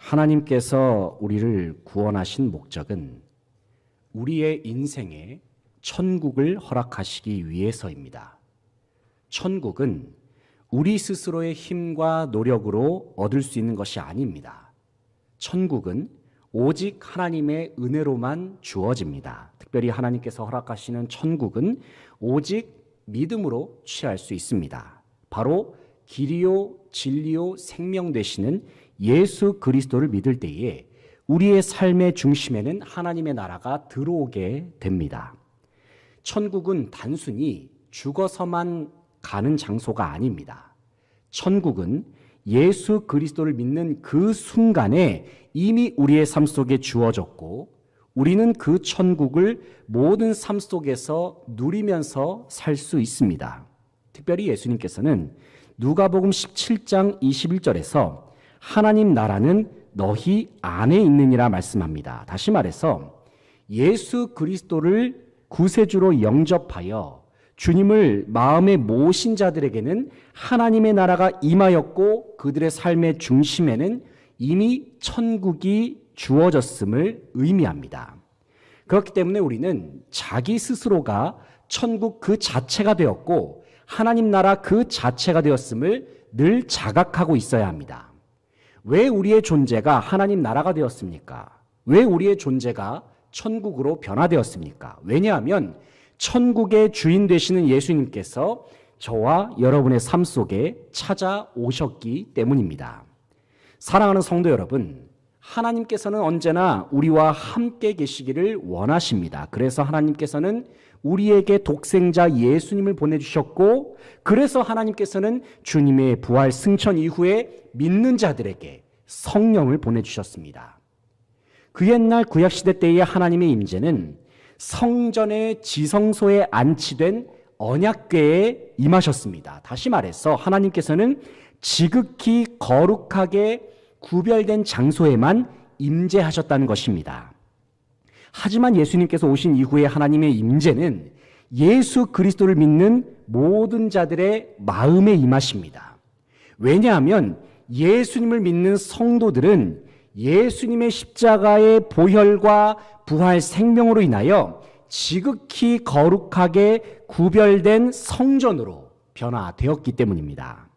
하나님께서 우리를 구원하신 목적은 우리의 인생에 천국을 허락하시기 위해서입니다. 천국은 우리 스스로의 힘과 노력으로 얻을 수 있는 것이 아닙니다. 천국은 오직 하나님의 은혜로만 주어집니다. 특별히 하나님께서 허락하시는 천국은 오직 믿음으로 취할 수 있습니다. 바로 길이요 진리요 생명 되시는 예수 그리스도를 믿을 때에 우리의 삶의 중심에는 하나님의 나라가 들어오게 됩니다. 천국은 단순히 죽어서만 가는 장소가 아닙니다. 천국은 예수 그리스도를 믿는 그 순간에 이미 우리의 삶 속에 주어졌고 우리는 그 천국을 모든 삶 속에서 누리면서 살 수 있습니다. 특별히 예수님께서는 누가복음 17장 21절에서 하나님 나라는 너희 안에 있느니라 말씀합니다. 다시 말해서 예수 그리스도를 구세주로 영접하여 주님을 마음에 모신 자들에게는 하나님의 나라가 임하였고 그들의 삶의 중심에는 이미 천국이 주어졌음을 의미합니다. 그렇기 때문에 우리는 자기 스스로가 천국 그 자체가 되었고 하나님 나라 그 자체가 되었음을 늘 자각하고 있어야 합니다. 왜 우리의 존재가 하나님 나라가 되었습니까? 왜 우리의 존재가 천국으로 변화되었습니까? 왜냐하면 천국의 주인 되시는 예수님께서 저와 여러분의 삶 속에 찾아오셨기 때문입니다. 사랑하는 성도 여러분, 하나님께서는 언제나 우리와 함께 계시기를 원하십니다. 그래서 하나님께서는 우리에게 독생자 예수님을 보내주셨고 그래서 하나님께서는 주님의 부활 승천 이후에 믿는 자들에게 성령을 보내주셨습니다. 그 옛날 구약시대 때의 하나님의 임재는 성전의 지성소에 안치된 언약궤에 임하셨습니다. 다시 말해서 하나님께서는 지극히 거룩하게 구별된 장소에만 임재하셨다는 것입니다. 하지만 예수님께서 오신 이후에 하나님의 임재는 예수 그리스도를 믿는 모든 자들의 마음에 임하십니다. 왜냐하면 예수님을 믿는 성도들은 예수님의 십자가의 보혈과 부활 생명으로 인하여 지극히 거룩하게 구별된 성전으로 변화되었기 때문입니다.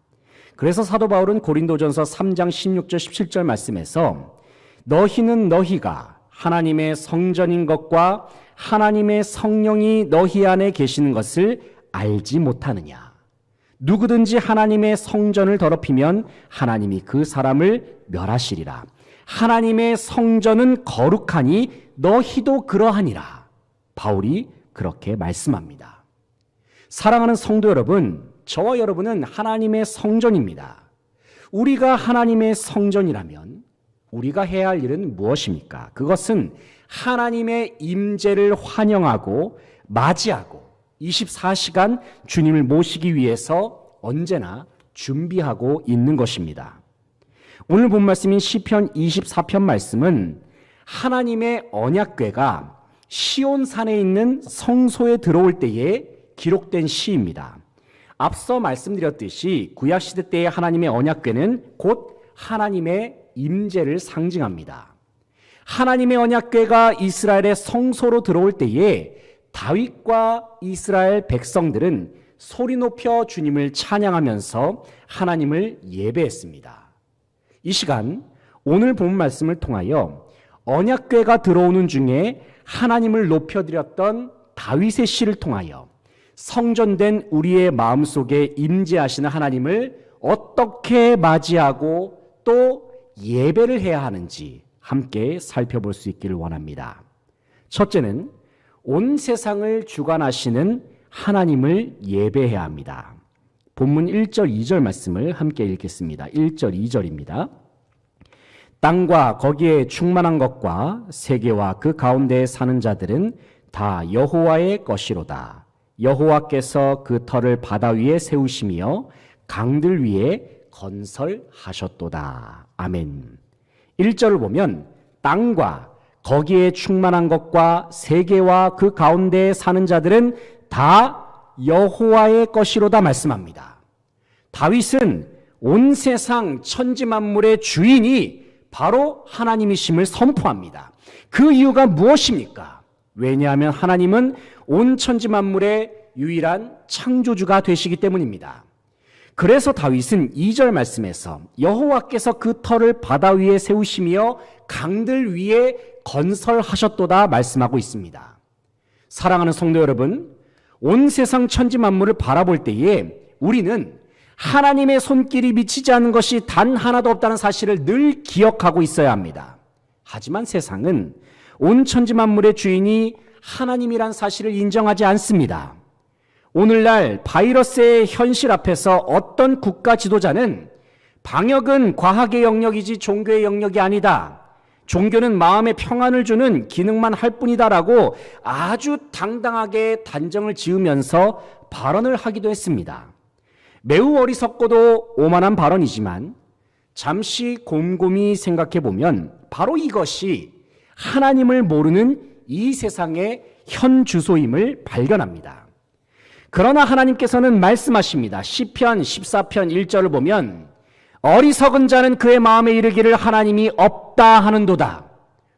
그래서 사도 바울은 고린도전서 3장 16절 17절 말씀에서 너희는 너희가 하나님의 성전인 것과 하나님의 성령이 너희 안에 계시는 것을 알지 못하느냐. 누구든지 하나님의 성전을 더럽히면 하나님이 그 사람을 멸하시리라. 하나님의 성전은 거룩하니 너희도 그러하니라. 바울이 그렇게 말씀합니다. 사랑하는 성도 여러분, 저와 여러분은 하나님의 성전입니다. 우리가 하나님의 성전이라면 우리가 해야 할 일은 무엇입니까? 그것은 하나님의 임재를 환영하고 맞이하고 24시간 주님을 모시기 위해서 언제나 준비하고 있는 것입니다. 오늘 본 말씀인 시편 24편 말씀은 하나님의 언약궤가 시온산에 있는 성소에 들어올 때에 기록된 시입니다. 앞서 말씀드렸듯이 구약시대 때의 하나님의 언약궤는 곧 하나님의 임재를 상징합니다. 하나님의 언약궤가 이스라엘의 성소로 들어올 때에 다윗과 이스라엘 백성들은 소리 높여 주님을 찬양하면서 하나님을 예배했습니다. 이 시간 오늘 본 말씀을 통하여 언약궤가 들어오는 중에 하나님을 높여드렸던 다윗의 시를 통하여 성전된 우리의 마음속에 임재하시는 하나님을 어떻게 맞이하고 또 예배를 해야 하는지 함께 살펴볼 수 있기를 원합니다. 첫째는 온 세상을 주관하시는 하나님을 예배해야 합니다. 본문 1절 2절 말씀을 함께 읽겠습니다. 1절 2절입니다. 땅과 거기에 충만한 것과 세계와 그 가운데에 사는 자들은 다 여호와의 것이로다. 여호와께서 그 터를 바다 위에 세우시며 강들 위에 건설하셨도다. 아멘. 1절을 보면 땅과 거기에 충만한 것과 세계와 그 가운데에 사는 자들은 다 여호와의 것이로다 말씀합니다. 다윗은 온 세상 천지 만물의 주인이 바로 하나님이심을 선포합니다. 그 이유가 무엇입니까? 왜냐하면 하나님은 온 천지 만물의 유일한 창조주가 되시기 때문입니다. 그래서 다윗은 2절 말씀에서 여호와께서 그 터를 바다 위에 세우시며 강들 위에 건설하셨도다 말씀하고 있습니다. 사랑하는 성도 여러분, 온 세상 천지 만물을 바라볼 때에 우리는 하나님의 손길이 미치지 않은 것이 단 하나도 없다는 사실을 늘 기억하고 있어야 합니다. 하지만 세상은 온 천지 만물의 주인이 하나님이란 사실을 인정하지 않습니다. 오늘날 바이러스의 현실 앞에서 어떤 국가 지도자는 방역은 과학의 영역이지 종교의 영역이 아니다. 종교는 마음의 평안을 주는 기능만 할 뿐이다라고 아주 당당하게 단정을 지으면서 발언을 하기도 했습니다. 매우 어리석고도 오만한 발언이지만 잠시 곰곰이 생각해 보면 바로 이것이 하나님을 모르는 이 세상의 현 주소임을 발견합니다. 그러나 하나님께서는 말씀하십니다. 시편 14편 1절을 보면 어리석은 자는 그의 마음에 이르기를 하나님이 없다 하는도다.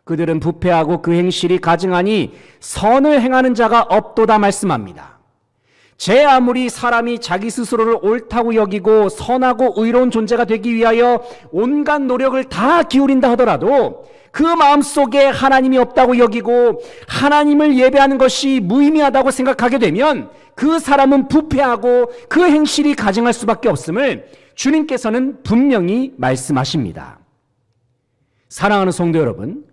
그들은 부패하고 그 행실이 가증하니 선을 행하는 자가 없도다 말씀합니다. 제 아무리 사람이 자기 스스로를 옳다고 여기고 선하고 의로운 존재가 되기 위하여 온갖 노력을 다 기울인다 하더라도 그 마음속에 하나님이 없다고 여기고 하나님을 예배하는 것이 무의미하다고 생각하게 되면 그 사람은 부패하고 그 행실이 가증할 수밖에 없음을 주님께서는 분명히 말씀하십니다. 사랑하는 성도 여러분,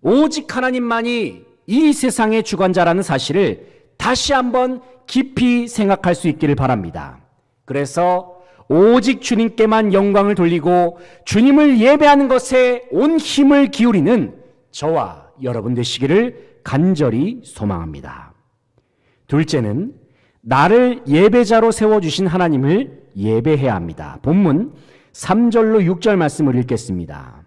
오직 하나님만이 이 세상의 주관자라는 사실을 다시 한번 깊이 생각할 수 있기를 바랍니다. 그래서 오직 주님께만 영광을 돌리고 주님을 예배하는 것에 온 힘을 기울이는 저와 여러분 되시기를 간절히 소망합니다. 둘째는 나를 예배자로 세워주신 하나님을 예배해야 합니다. 본문 3절로 6절 말씀을 읽겠습니다.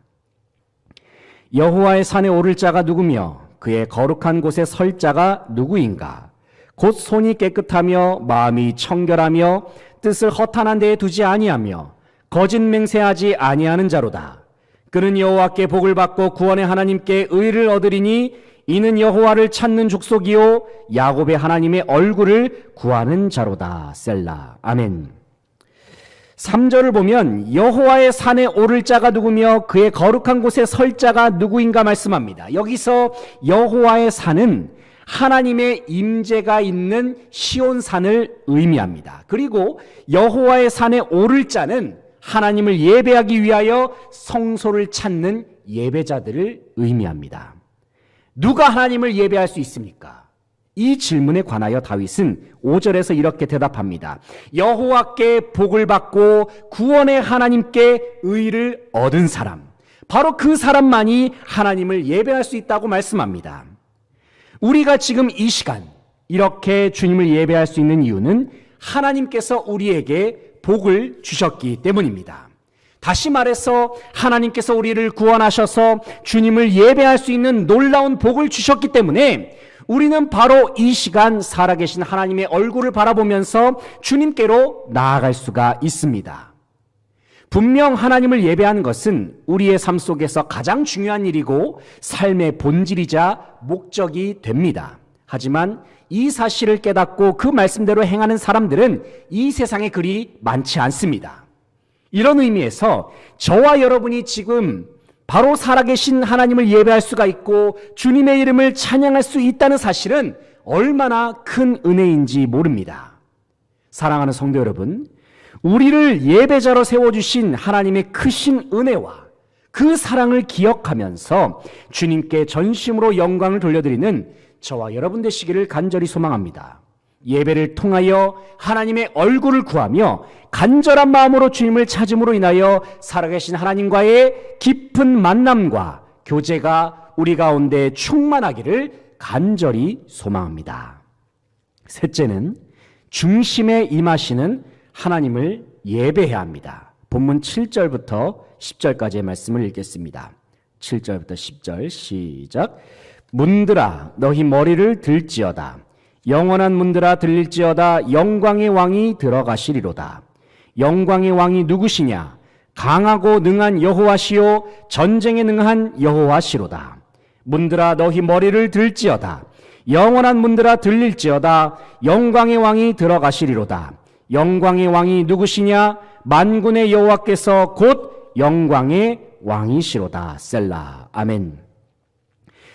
여호와의 산에 오를 자가 누구며 그의 거룩한 곳에 설 자가 누구인가? 곧 손이 깨끗하며 마음이 청결하며 뜻을 허탄한 데에 두지 아니하며 거짓 맹세하지 아니하는 자로다. 그는 여호와께 복을 받고 구원의 하나님께 의를 얻으리니 이는 여호와를 찾는 족속이요 야곱의 하나님의 얼굴을 구하는 자로다. 셀라. 아멘. 3절을 보면 여호와의 산에 오를 자가 누구며 그의 거룩한 곳에 설 자가 누구인가 말씀합니다. 여기서 여호와의 산은 하나님의 임재가 있는 시온산을 의미합니다. 그리고 여호와의 산에 오를 자는 하나님을 예배하기 위하여 성소를 찾는 예배자들을 의미합니다. 누가 하나님을 예배할 수 있습니까? 이 질문에 관하여 다윗은 5절에서 이렇게 대답합니다. 여호와께 복을 받고 구원의 하나님께 의를 얻은 사람, 바로 그 사람만이 하나님을 예배할 수 있다고 말씀합니다. 우리가 지금 이 시간 이렇게 주님을 예배할 수 있는 이유는 하나님께서 우리에게 복을 주셨기 때문입니다. 다시 말해서 하나님께서 우리를 구원하셔서 주님을 예배할 수 있는 놀라운 복을 주셨기 때문에 우리는 바로 이 시간 살아계신 하나님의 얼굴을 바라보면서 주님께로 나아갈 수가 있습니다. 분명 하나님을 예배하는 것은 우리의 삶 속에서 가장 중요한 일이고 삶의 본질이자 목적이 됩니다. 하지만 이 사실을 깨닫고 그 말씀대로 행하는 사람들은 이 세상에 그리 많지 않습니다. 이런 의미에서 저와 여러분이 지금 바로 살아계신 하나님을 예배할 수가 있고 주님의 이름을 찬양할 수 있다는 사실은 얼마나 큰 은혜인지 모릅니다. 사랑하는 성도 여러분, 우리를 예배자로 세워주신 하나님의 크신 은혜와 그 사랑을 기억하면서 주님께 전심으로 영광을 돌려드리는 저와 여러분 되시기를 간절히 소망합니다. 예배를 통하여 하나님의 얼굴을 구하며 간절한 마음으로 주님을 찾음으로 인하여 살아계신 하나님과의 깊은 만남과 교제가 우리 가운데 충만하기를 간절히 소망합니다. 셋째는 중심에 임하시는 하나님을 예배해야 합니다. 본문 7절부터 10절까지의 말씀을 읽겠습니다. 7절부터 10절 시작. 문들아 너희 머리를 들지어다. 영원한 문들아 들릴지어다. 영광의 왕이 들어가시리로다. 영광의 왕이 누구시냐? 강하고 능한 여호와시요 전쟁에 능한 여호와시로다. 문들아 너희 머리를 들지어다. 영원한 문들아 들릴지어다. 영광의 왕이 들어가시리로다. 영광의 왕이 누구시냐? 만군의 여호와께서 곧 영광의 왕이시로다. 셀라. 아멘.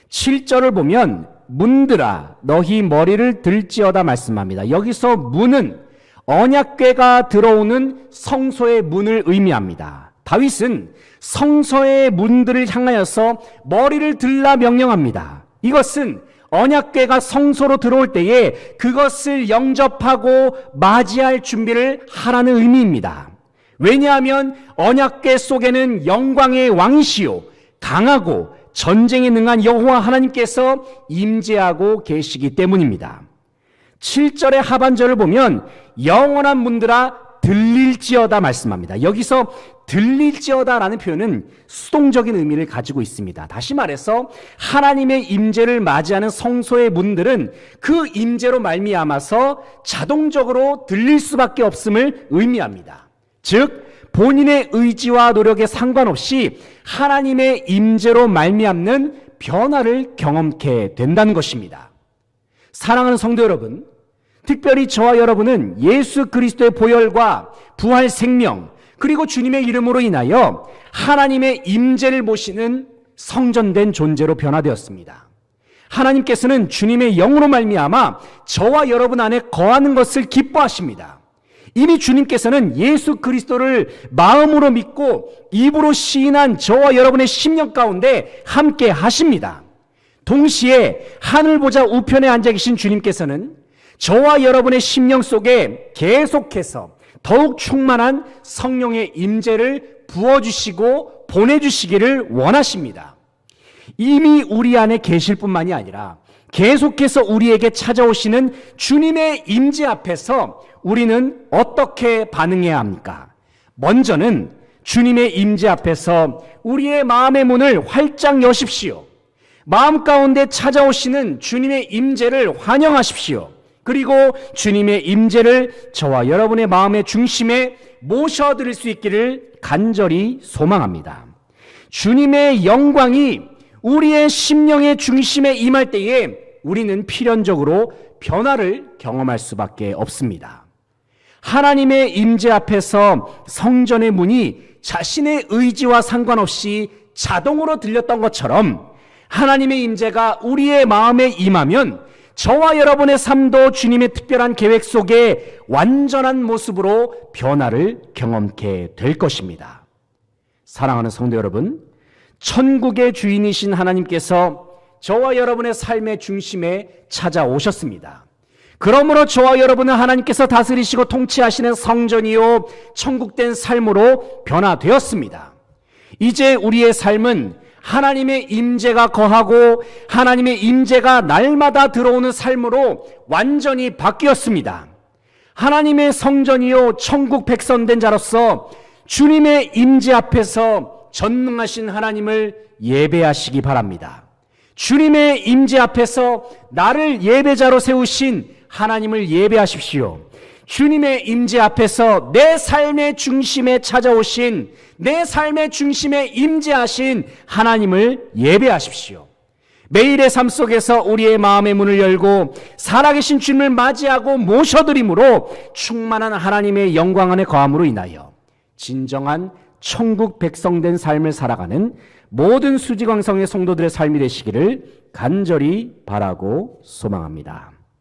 7절을 보면 문들아 너희 머리를 들지어다 말씀합니다. 여기서 문은 언약궤가 들어오는 성소의 문을 의미합니다. 다윗은 성소의 문들을 향하여서 머리를 들라 명령합니다. 이것은 언약궤가 성소로 들어올 때에 그것을 영접하고 맞이할 준비를 하라는 의미입니다. 왜냐하면 언약궤 속에는 영광의 왕이시요 강하고 전쟁에 능한 여호와 하나님께서 임재하고 계시기 때문입니다. 7절의 하반절을 보면 영원한 문들아 들릴지어다 말씀합니다. 여기서 들릴지어다라는 표현은 수동적인 의미를 가지고 있습니다. 다시 말해서 하나님의 임재를 맞이하는 성소의 문들은 그 임재로 말미암아서 자동적으로 들릴 수밖에 없음을 의미합니다. 즉 본인의 의지와 노력에 상관없이 하나님의 임재로 말미암는 변화를 경험케 된다는 것입니다. 사랑하는 성도 여러분, 특별히 저와 여러분은 예수 그리스도의 보혈과 부활 생명 그리고 주님의 이름으로 인하여 하나님의 임재를 모시는 성전된 존재로 변화되었습니다. 하나님께서는 주님의 영으로 말미암아 저와 여러분 안에 거하는 것을 기뻐하십니다. 이미 주님께서는 예수 그리스도를 마음으로 믿고 입으로 시인한 저와 여러분의 심령 가운데 함께 하십니다. 동시에 하늘 보좌 우편에 앉아 계신 주님께서는 저와 여러분의 심령 속에 계속해서 더욱 충만한 성령의 임재를 부어주시고 보내주시기를 원하십니다. 이미 우리 안에 계실 뿐만이 아니라 계속해서 우리에게 찾아오시는 주님의 임재 앞에서 우리는 어떻게 반응해야 합니까? 먼저는 주님의 임재 앞에서 우리의 마음의 문을 활짝 여십시오. 마음 가운데 찾아오시는 주님의 임재를 환영하십시오. 그리고 주님의 임재를 저와 여러분의 마음의 중심에 모셔드릴 수 있기를 간절히 소망합니다. 주님의 영광이 우리의 심령의 중심에 임할 때에 우리는 필연적으로 변화를 경험할 수밖에 없습니다. 하나님의 임재 앞에서 성전의 문이 자신의 의지와 상관없이 자동으로 들렸던 것처럼 하나님의 임재가 우리의 마음에 임하면 저와 여러분의 삶도 주님의 특별한 계획 속에 완전한 모습으로 변화를 경험케 될 것입니다. 사랑하는 성도 여러분, 천국의 주인이신 하나님께서 저와 여러분의 삶의 중심에 찾아오셨습니다. 그러므로 저와 여러분은 하나님께서 다스리시고 통치하시는 성전이요 천국된 삶으로 변화되었습니다. 이제 우리의 삶은 하나님의 임재가 거하고 하나님의 임재가 날마다 들어오는 삶으로 완전히 바뀌었습니다. 하나님의 성전이요 천국 백성된 자로서 주님의 임재 앞에서 전능하신 하나님을 예배하시기 바랍니다. 주님의 임재 앞에서 나를 예배자로 세우신 하나님을 예배하십시오. 주님의 임재 앞에서 내 삶의 중심에 찾아오신, 내 삶의 중심에 임재하신 하나님을 예배하십시오. 매일의 삶 속에서 우리의 마음의 문을 열고 살아계신 주님을 맞이하고 모셔드림으로 충만한 하나님의 영광 안에 거함으로 인하여 진정한 천국 백성된 삶을 살아가는 모든 수지광성의 성도들의 삶이 되시기를 간절히 바라고 소망합니다.